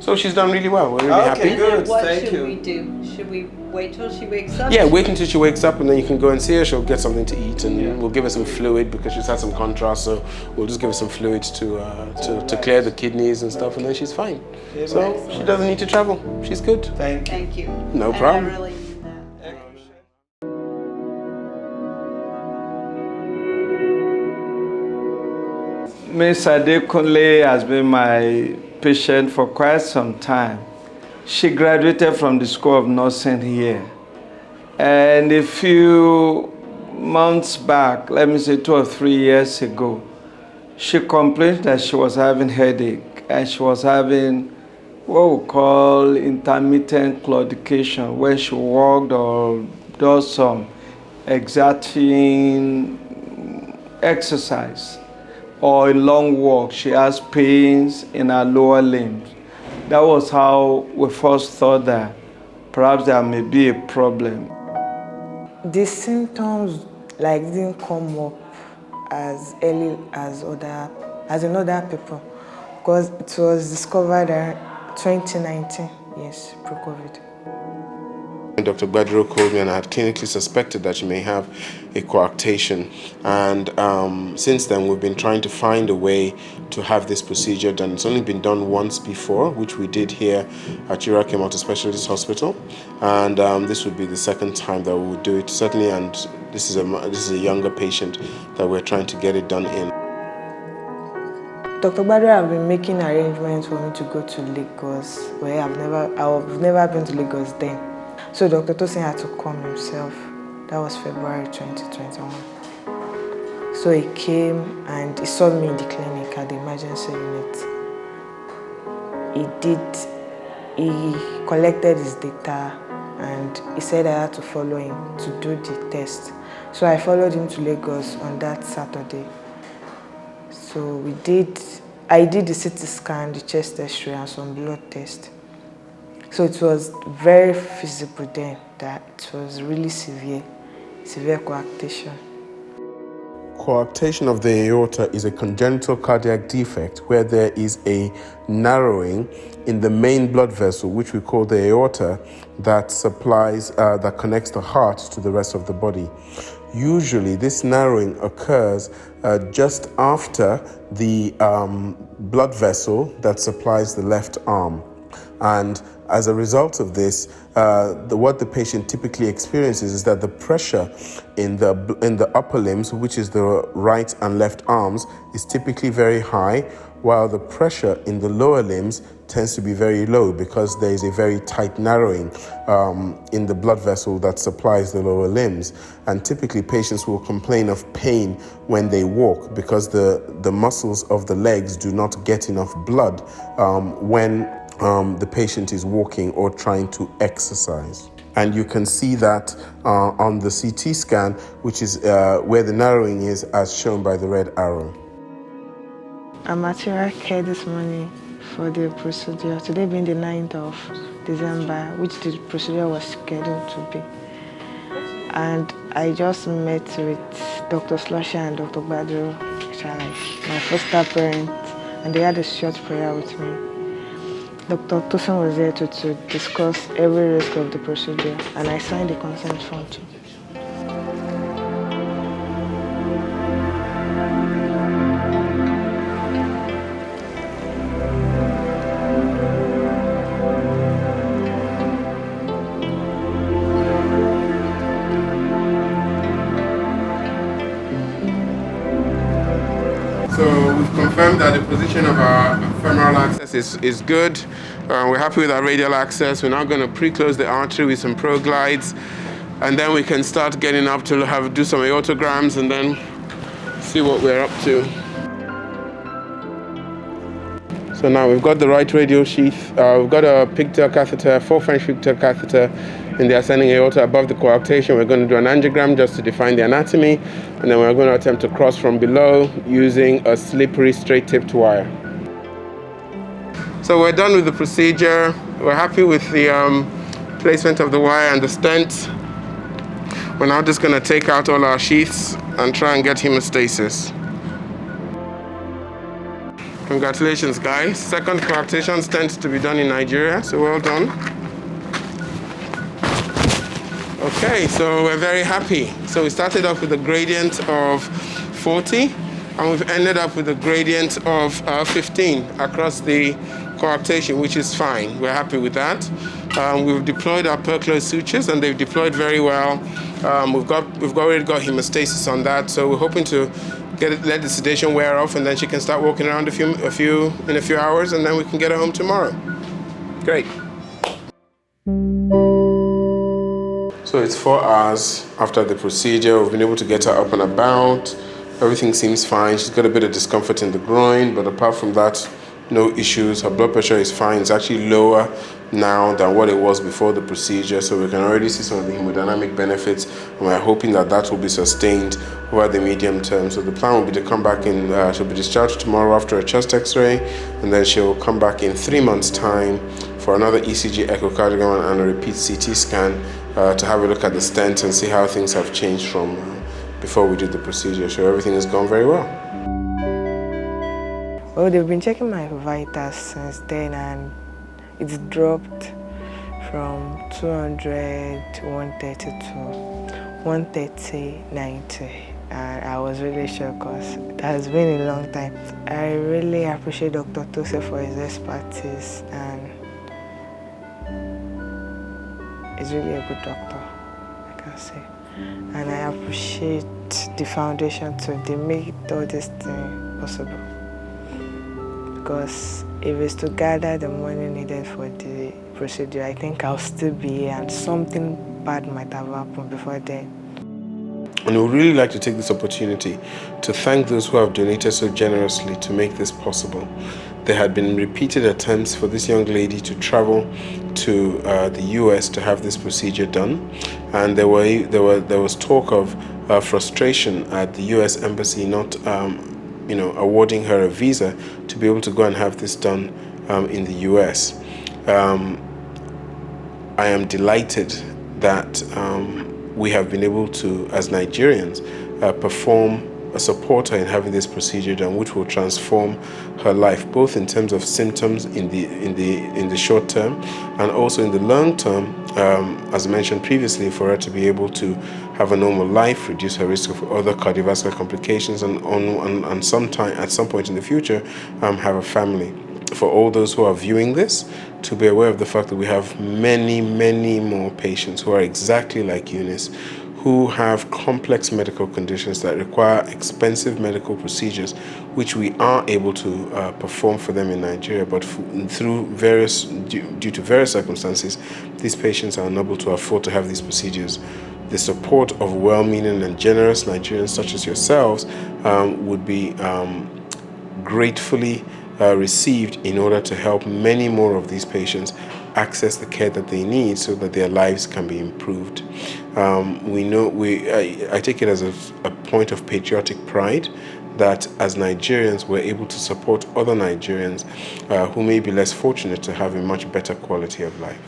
So she's done really well. We're really happy. Good. What Thank should you. we do? Should we wait till she wakes up? Yeah, wait until she wakes up and then you can go and see her. She'll get something to eat and we'll give her some fluid because she's had some contrast. So we'll just give her some fluids to clear the kidneys and stuff, and then she's fine. So she doesn't need to travel. She's good. Thank you. No problem. I really need that. Miss Adekunle has been my patient for quite some time. She graduated from the School of Nursing here. And a few months back, let me say 2 or 3 years ago, she complained that she was having headache and she was having what we call intermittent claudication, when she walked or does some exerting exercise or a long walk, she has pains in her lower limbs. That was how we first thought that perhaps there may be a problem. The symptoms didn't come up as early as in other people, because it was discovered in 2019, yes, pre-COVID. Dr. Badro called me and I had clinically suspected that she may have a coarctation, and since then we've been trying to find a way to have this procedure done. It's only been done once before, which we did here at Euracare Multi-Specialist Hospital, and this would be the second time that we would do it, certainly, and this is a younger patient that we're trying to get it done in. Dr. Badro have been making arrangements for me to go to Lagos, where I've never been to Lagos then. So Dr. Tosin had to come himself. That was February 2021. So he came and he saw me in the clinic at the emergency unit. He collected his data and he said I had to follow him to do the test. So I followed him to Lagos on that Saturday. So I did the CT scan, the chest x-ray and some blood tests. So it was very visible then that it was really severe coarctation. Coarctation of the aorta is a congenital cardiac defect where there is a narrowing in the main blood vessel, which we call the aorta, that connects the heart to the rest of the body. Usually this narrowing occurs just after the blood vessel that supplies the left arm. And as a result of this, what the patient typically experiences is that the pressure in the upper limbs, which is the right and left arms, is typically very high, while the pressure in the lower limbs tends to be very low because there is a very tight narrowing in the blood vessel that supplies the lower limbs. And typically patients will complain of pain when they walk because the muscles of the legs do not get enough blood when the patient is walking or trying to exercise. And you can see that on the CT scan, which is where the narrowing is, as shown by the red arrow. I'm at Euracare this morning for the procedure. Today being the 9th of December, which the procedure was scheduled to be. And I just met with Dr. Slusher and Dr. Badro, which are like my foster parents, and they had a short prayer with me. Dr. Tosin was there to discuss every risk of the procedure, and I signed the consent form too. So we've confirmed that the position of our femoral access is good. We're happy with our radial access. We're now going to pre-close the artery with some ProGlides, and then we can start getting up to do some aortograms and then see what we're up to. So now we've got the right radial sheath. We've got a pigtail catheter, 4 French pigtail catheter in the ascending aorta above the coarctation. We're going to do an angiogram just to define the anatomy, and then we're going to attempt to cross from below using a slippery straight-tipped wire. So we're done with the procedure. We're happy with the placement of the wire and the stent. We're now just going to take out all our sheaths and try and get hemostasis. Congratulations, guys. Second coarctation stent to be done in Nigeria, so well done. Okay, so we're very happy. So we started off with a gradient of 40, and we've ended up with a gradient of 15 across the coarctation, which is fine. We're happy with that. We've deployed our perclose sutures, and they've deployed very well. We've already got hemostasis on that, so we're hoping to let the sedation wear off, and then she can start walking around in a few hours, and then we can get her home tomorrow. Great. So it's 4 hours after the procedure. We've been able to get her up and about. Everything seems fine. She's got a bit of discomfort in the groin, but apart from that, no issues. Her blood pressure is fine. It's actually lower now than what it was before the procedure, so we can already see some of the hemodynamic benefits, and we're hoping that that will be sustained over the medium term. So the plan will be to come back in, she'll be discharged tomorrow after a chest x-ray, and then she'll come back in 3 months' time for another ECG echocardiogram and a repeat CT scan to have a look at the stent and see how things have changed from before we did the procedure. So everything has gone very well. Well, they've been checking my vitals since then, and it's dropped from 200 to 130 to 130 90, and I was really shocked because it has been a long time. I really appreciate Dr. Tosin for his expertise, and he's really a good doctor, I can say. And I appreciate the foundation too. They made all this thing possible. Because if it's to gather the money needed for the procedure, I think I'll still be here, and something bad might have happened before then. And we would really like to take this opportunity to thank those who have donated so generously to make this possible. There had been repeated attempts for this young lady to travel to the US to have this procedure done, and there was talk of frustration at the US embassy not awarding her a visa to be able to go and have this done in the US. I am delighted that we have been able to, as Nigerians, support her in having this procedure done, which will transform her life, both in terms of symptoms in the short term, and also in the long term, as I mentioned previously, for her to be able to have a normal life, reduce her risk of other cardiovascular complications, and at some point in the future, have a family. For all those who are viewing this, to be aware of the fact that we have many, many more patients who are exactly like Eunice, who have complex medical conditions that require expensive medical procedures, which we are able to perform for them in Nigeria, but due to various circumstances, these patients are unable to afford to have these procedures. The support of well-meaning and generous Nigerians such as yourselves would be gratefully received in order to help many more of these patients access the care that they need so that their lives can be improved. I take it as a point of patriotic pride that as Nigerians we're able to support other Nigerians who may be less fortunate to have a much better quality of life.